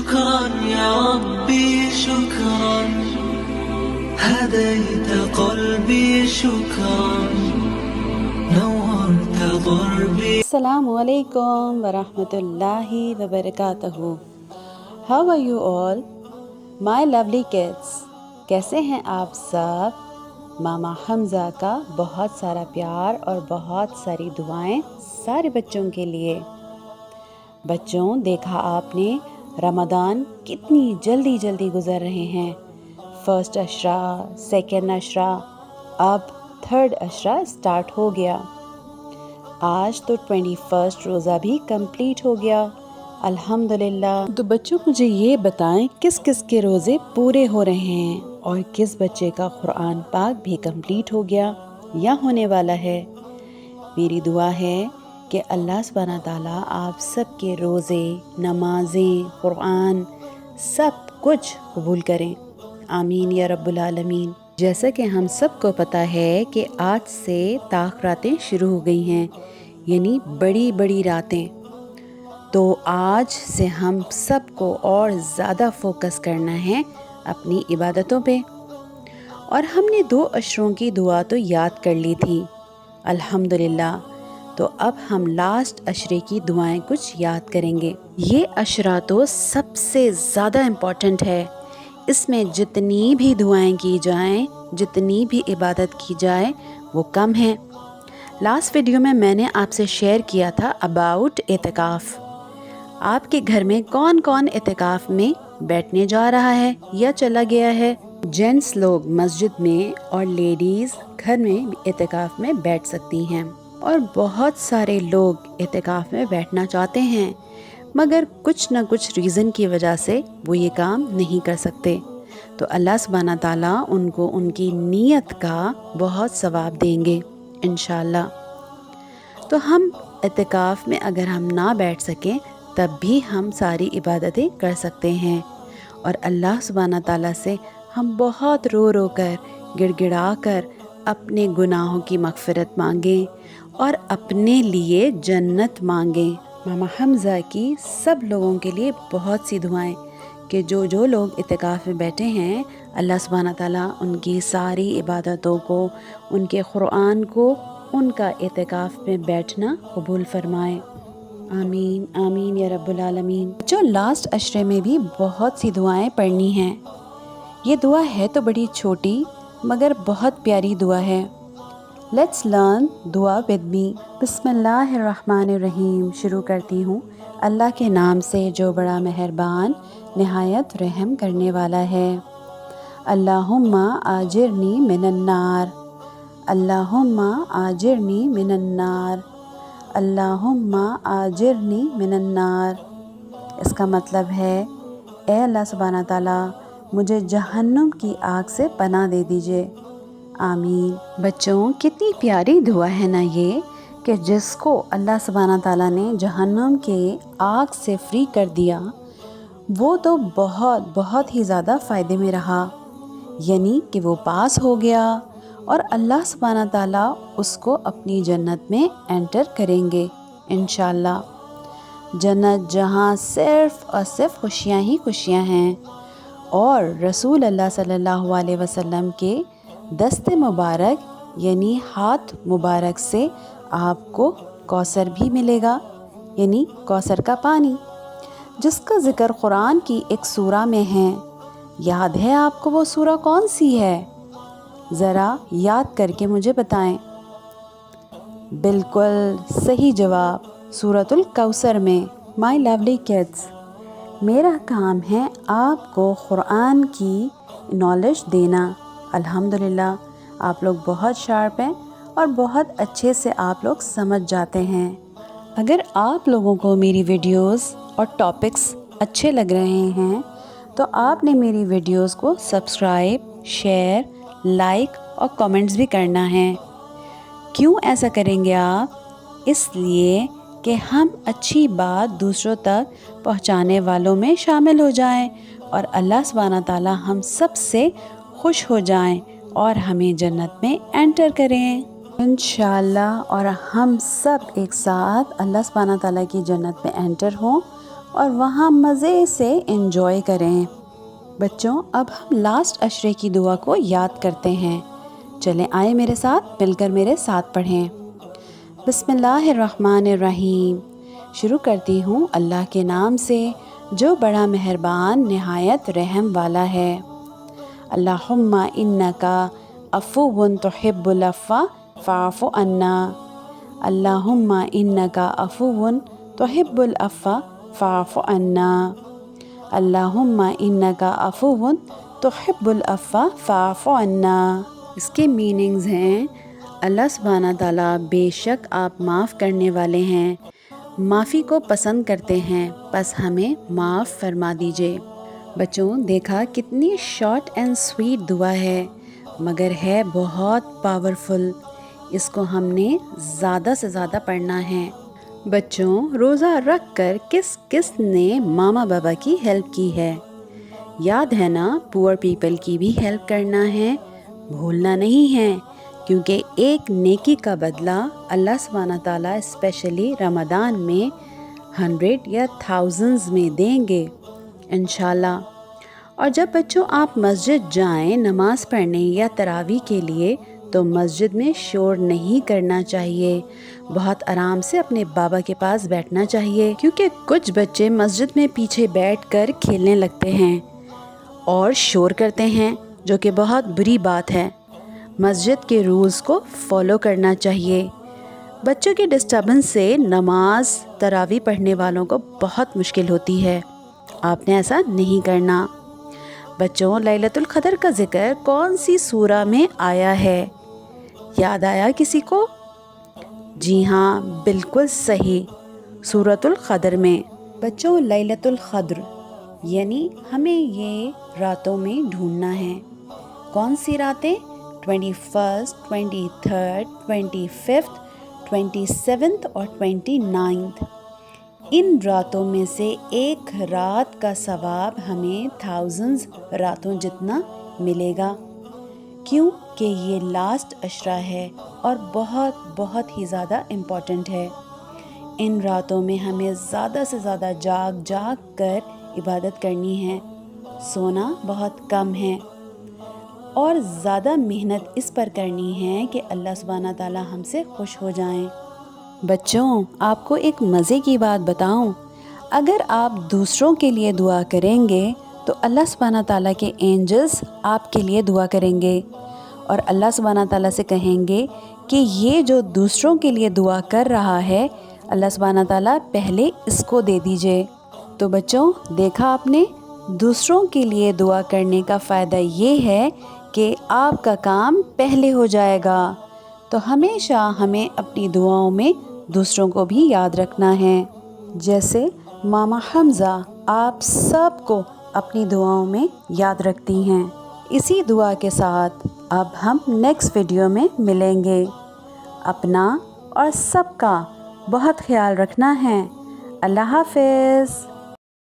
شكرا يا ربي شكرا هديت قلبي شكرا نورت ضربي. Assalamu alaikum wa rahmatullahi wa barakatuhu. How are you all? My lovely kids. کیسے ہیں آپ سب؟ ماما حمزہ کا بہت سارا پیار اور بہت ساری دعائیں سارے بچوں کے لیے۔ بچوں، دیکھا آپ نے رمضان کتنی جلدی جلدی گزر رہے ہیں۔ فرسٹ عشرہ، سیکنڈ عشرہ، اب تھرڈ عشرہ سٹارٹ ہو گیا۔ آج تو 21 روزہ بھی کمپلیٹ ہو گیا، الحمدللہ۔ تو بچوں مجھے یہ بتائیں کس کس کے روزے پورے ہو رہے ہیں اور کس بچے کا قرآن پاک بھی کمپلیٹ ہو گیا یا ہونے والا ہے؟ میری دعا ہے کہ اللہ سبحانہ تعالیٰ آپ سب کے روزے، نمازیں، قرآن سب کچھ قبول کریں، آمین یا رب العالمین۔ جیسا کہ ہم سب کو پتہ ہے کہ آج سے طاق راتیں شروع ہو گئی ہیں، یعنی بڑی بڑی راتیں۔ تو آج سے ہم سب کو اور زیادہ فوکس کرنا ہے اپنی عبادتوں پہ۔ اور ہم نے 2 عشروں کی دعا تو یاد کر لی تھی، الحمدللہ۔ تو اب ہم لاسٹ عشرے کی دعائیں کچھ یاد کریں گے۔ یہ عشرہ تو سب سے زیادہ امپورٹنٹ ہے، اس میں جتنی بھی دعائیں کی جائیں، جتنی بھی عبادت کی جائے وہ کم ہیں۔ لاسٹ ویڈیو میں نے آپ سے شیئر کیا تھا اباؤٹ اعتکاف۔ آپ کے گھر میں کون کون اعتکاف میں بیٹھنے جا رہا ہے یا چلا گیا ہے؟ جینٹس لوگ مسجد میں اور لیڈیز گھر میں اعتکاف میں بیٹھ سکتی ہیں، اور بہت سارے لوگ اعتکاف میں بیٹھنا چاہتے ہیں مگر کچھ نہ کچھ ریزن کی وجہ سے وہ یہ کام نہیں کر سکتے۔ تو اللہ سبحانہ تعالیٰ ان کو ان کی نیت کا بہت ثواب دیں گے انشاءاللہ۔ تو ہم اعتکاف میں اگر ہم نہ بیٹھ سکیں تب بھی ہم ساری عبادتیں کر سکتے ہیں، اور اللہ سبحانہ تعالیٰ سے ہم بہت رو رو کر، گڑ گڑا کر اپنے گناہوں کی مغفرت مانگیں اور اپنے لیے جنت مانگیں۔ ماما حمزہ کی سب لوگوں کے لیے بہت سی دعائیں کہ جو لوگ اعتکاف میں بیٹھے ہیں، اللہ سبحانہ تعالیٰ ان کی ساری عبادتوں کو، ان کے قرآن کو، ان کا اعتکاف میں بیٹھنا قبول فرمائے، آمین آمین یا رب العالمین۔ جو لاسٹ عشرے میں بھی بہت سی دعائیں پڑھنی ہیں۔ یہ دعا ہے تو بڑی چھوٹی مگر بہت پیاری دعا ہے۔ لیٹس لرن دعا ود می۔ بسم اللہ الرحمن الرحیم۔ شروع کرتی ہوں اللہ کے نام سے جو بڑا مہربان، نہایت رحم کرنے والا ہے۔ اللہم آجرنی من النار، اللہم آجرنی من النار، اللہم آجرنی من النار۔ اس کا مطلب ہے اے اللہ سبحانہ تعالیٰ مجھے جہنم کی آگ سے پناہ دے دیجئے، آمین۔ بچوں کتنی پیاری دعا ہے نا یہ، کہ جس کو اللہ سبحانہ تعالیٰ نے جہنم کے آگ سے فری کر دیا وہ تو بہت بہت ہی زیادہ فائدے میں رہا، یعنی کہ وہ پاس ہو گیا اور اللہ سبحانہ تعالیٰ اس کو اپنی جنت میں انٹر کریں گے انشاءاللہ۔ جنت جہاں صرف اور صرف خوشیاں ہی خوشیاں ہیں، اور رسول اللہ صلی اللہ علیہ وسلم کے دست مبارک یعنی ہاتھ مبارک سے آپ کو کوثر بھی ملے گا، یعنی کوثر کا پانی، جس کا ذکر قرآن کی ایک سورہ میں ہے۔ یاد ہے آپ کو وہ سورہ کون سی ہے؟ ذرا یاد کر کے مجھے بتائیں۔ بالکل صحیح جواب، سورۃ الکوثر میں۔ مائی لولی کڈس، میرا کام ہے آپ کو قرآن کی نالج دینا۔ الحمدللہ آپ لوگ بہت شارپ ہیں اور بہت اچھے سے آپ لوگ سمجھ جاتے ہیں۔ اگر آپ لوگوں کو میری ویڈیوز اور ٹاپکس اچھے لگ رہے ہیں تو آپ نے میری ویڈیوز کو سبسکرائب، شیئر، لائک اور کامنٹس بھی کرنا ہے۔ کیوں ایسا کریں گے آپ؟ اس لیے کہ ہم اچھی بات دوسروں تک پہنچانے والوں میں شامل ہو جائیں اور اللہ سبحانہ تعالیٰ ہم سب سے خوش ہو جائیں اور ہمیں جنت میں انٹر کریں انشاءاللہ، اور ہم سب ایک ساتھ اللہ سبحانہ تعالیٰ کی جنت میں انٹر ہوں اور وہاں مزے سے انجوائے کریں۔ بچوں، اب ہم لاسٹ عشرے کی دعا کو یاد کرتے ہیں۔ چلیں آئے میرے ساتھ، مل کر میرے ساتھ پڑھیں۔ بسم اللہ الرحمن الرحیم۔ شروع کرتی ہوں اللہ کے نام سے جو بڑا مہربان نہایت رحم والا ہے۔ اللہم انکا عفو تحب العفو فاعف عنا۔ اللہم انکا عفو تحب العفو فاعف عنا۔ اللہم انکا عفو تحب العفو فاعف عنا۔ اس کے میننگز ہیں: اللہ سبحانہ تعالیٰ بے شک آپ معاف کرنے والے ہیں، معافی کو پسند کرتے ہیں، بس ہمیں معاف فرما دیجئے۔ بچوں، دیکھا کتنی شارٹ اینڈ سویٹ دعا ہے، مگر ہے بہت پاورفل۔ اس کو ہم نے زیادہ سے زیادہ پڑھنا ہے۔ بچوں، روزہ رکھ کر کس کس نے ماما بابا کی ہیلپ کی ہے؟ یاد ہے نا، پور پیپل کی بھی ہیلپ کرنا ہے، بھولنا نہیں ہے، کیونکہ ایک نیکی کا بدلہ اللہ سبحانہ تعالیٰ اسپیشلی رمضان میں 100 یا 1000 میں دیں گے انشاءاللہ۔ اور جب بچوں آپ مسجد جائیں نماز پڑھنے یا تراویح کے لیے تو مسجد میں شور نہیں کرنا چاہیے، بہت آرام سے اپنے بابا کے پاس بیٹھنا چاہیے، کیونکہ کچھ بچے مسجد میں پیچھے بیٹھ کر کھیلنے لگتے ہیں اور شور کرتے ہیں، جو کہ بہت بری بات ہے۔ مسجد کے رولز کو فالو کرنا چاہیے۔ بچوں کی ڈسٹربنس سے نماز تراویح پڑھنے والوں کو بہت مشکل ہوتی ہے، آپ نے ایسا نہیں کرنا۔ بچوں، لیلۃ القدر کا ذکر کون سی سورہ میں آیا ہے؟ یاد آیا کسی کو؟ جی ہاں، بالکل صحیح، سورۃ القدر میں۔ بچوں، لیلۃ القدر یعنی ہمیں یہ راتوں میں ڈھونڈنا ہے۔ کون سی راتیں؟ 21، 23، 25، 27 اور 29۔ ان راتوں میں سے ایک رات کا ثواب ہمیں 1000 راتوں جتنا ملے گا، کیوں کہ یہ لاسٹ عشرہ ہے اور بہت بہت ہی زیادہ امپورٹنٹ ہے۔ ان راتوں میں ہمیں زیادہ سے زیادہ جاگ کر عبادت کرنی ہے، سونا بہت کم ہے، اور زیادہ محنت اس پر کرنی ہے کہ اللہ سبحانہ تعالیٰ ہم سے خوش ہو جائیں۔ بچوں، آپ کو ایک مزے کی بات بتاؤں، اگر آپ دوسروں کے لیے دعا کریں گے تو اللہ سبحانہ تعالیٰ کے اینجلز آپ کے لیے دعا کریں گے اور اللہ سبحانہ تعالیٰ سے کہیں گے کہ یہ جو دوسروں کے لیے دعا کر رہا ہے اللہ سبحانہ تعالیٰ پہلے اس کو دے دیجئے۔ تو بچوں، دیکھا آپ نے، دوسروں کے لیے دعا کرنے کا فائدہ یہ ہے کہ آپ کا کام پہلے ہو جائے گا۔ تو ہمیشہ ہمیں اپنی دعاؤں میں دوسروں کو بھی یاد رکھنا ہے، جیسے ماما حمزہ آپ سب کو اپنی دعاؤں میں یاد رکھتی ہیں۔ اسی دعا کے ساتھ اب ہم نیکسٹ ویڈیو میں ملیں گے۔ اپنا اور سب کا بہت خیال رکھنا ہے۔ اللہ حافظ۔